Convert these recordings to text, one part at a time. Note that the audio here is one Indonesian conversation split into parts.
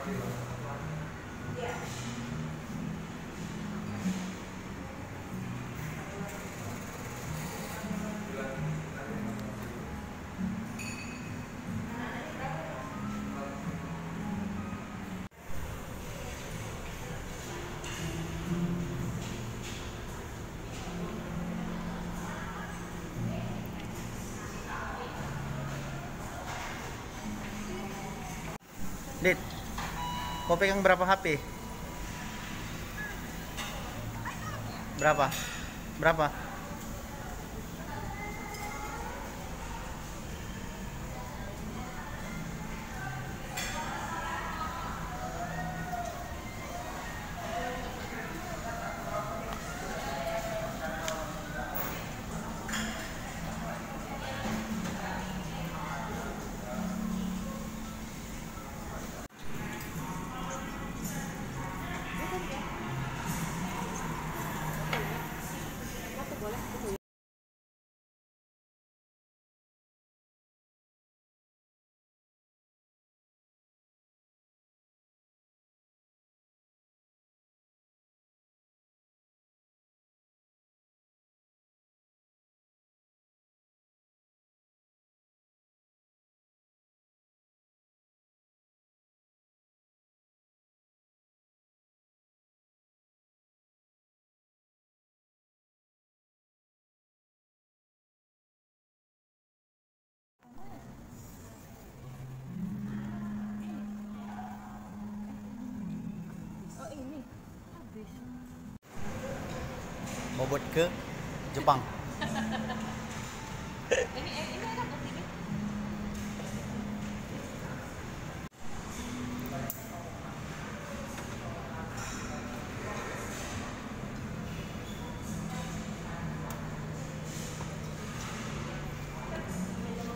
Dit, kau pegang berapa HP? Berapa? Berapa? Bobot ke Jepang. Ini ada ke sini.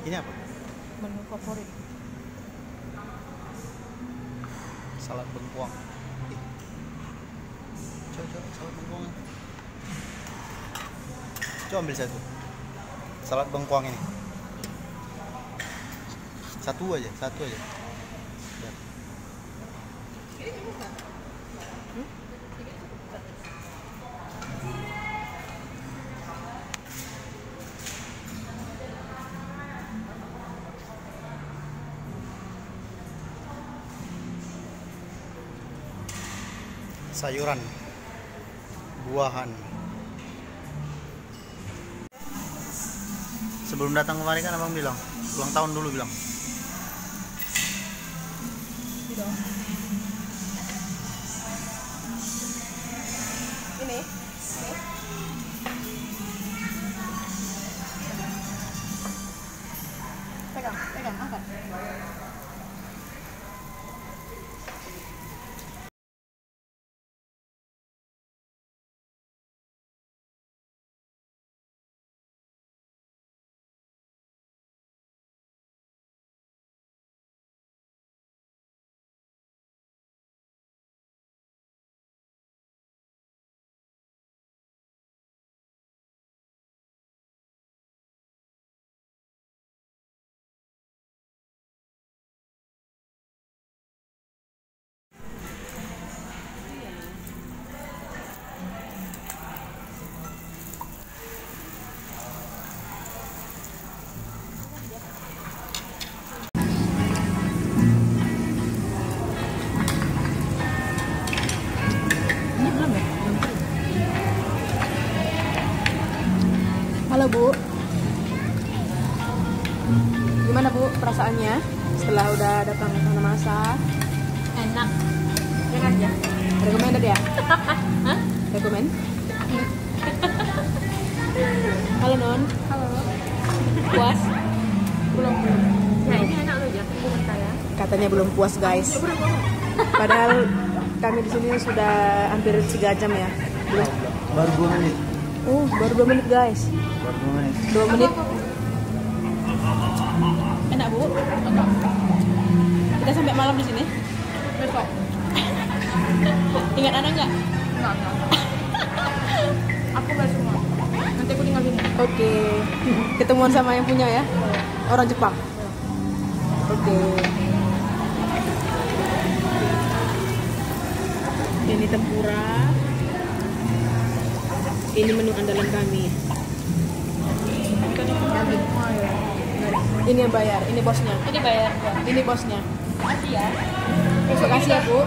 Ini apa? Menu favorit. Salad bengkuang. Coba salad bengkuang. Coba ambil satu. Salad bengkuang ini. Satu aja. Biar. Ini cukup nggak? Sayuran, buahan. Sebelum datang kemarin kan abang bilang ulang tahun dulu bilang. Ini. Pegang, angkat. Halo Bu, gimana Bu perasaannya setelah udah datang ke Hanamasa? Enak. Ya kan ya? Recommended ya? Hah? Recommend? Halo Non. Halo. Puas? Belum. Ya ini enak loh ya, bukan saya. Katanya belum puas guys. Padahal kami di sini sudah hampir 3 jam ya. Belum. Baru 2 menit. Baru 2 menit guys. Baru 2 menit. 2 menit. Enak Bu? Kita sampai malam di sini. Besok. Ingat anak nggak? Enggak. Aku beli semua. Nanti aku tinggal sini. Oke. Ketemuan sama yang punya ya? Orang Jepang. Oke. Ini menu andalan kami. Ini yang bayar, ini bosnya. Ini bayar gua. Ini bosnya. Masih ya? Terima kasih ya, Bu.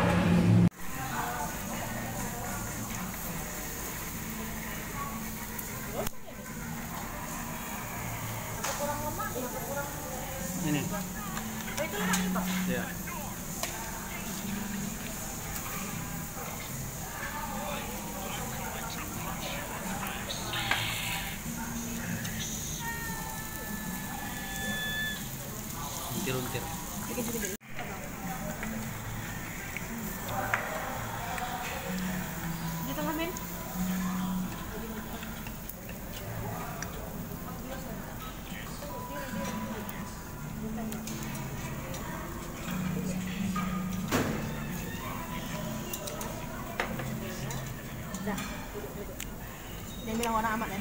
Ini. Ya. Untir-untir. Di tengah men. Dah. Dia bilang warna amat ya.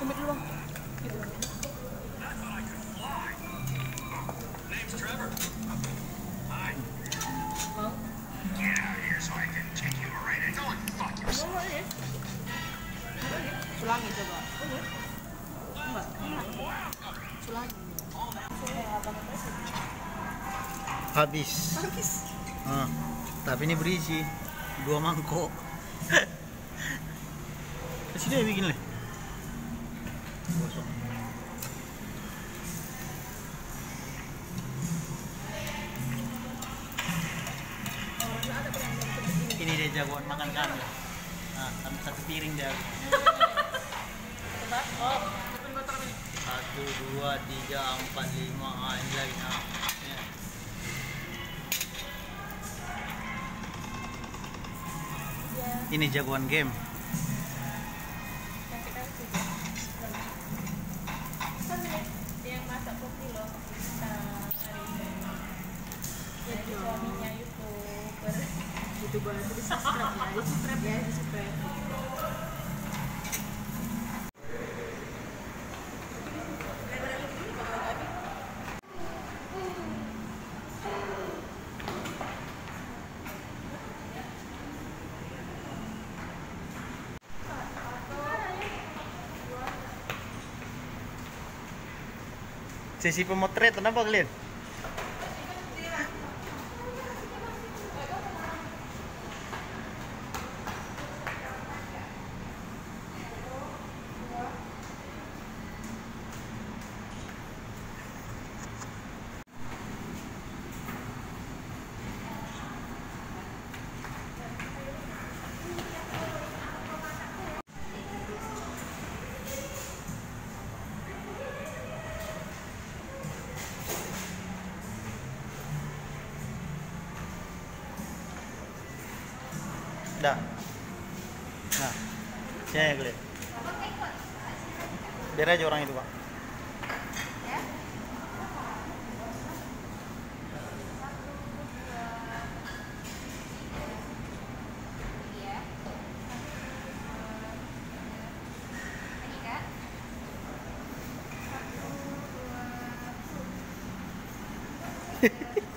Cumit dulu, Bang. Sulangi coba. Enggak. Sulangi. Habis. Ah, tapi ini berisi 2 mangkok. Sini ya bikin leh. Gosok. Ini dia jagoan makan kami. Nah, sampai 1 piring dia. 1, 2, 3, 4, 5. Ah, ini lagi. Nah. Ya. Ini jagoan game. Yang masak kopi loh. Jadi suaminya YouTuber. Jadi subscribe ya, di subscribe ya, di subscribe. Sesi pemotretan apa kalian? Dah. Nah, sini ya kalian. Biar aja orang itu, Pak. Hehehe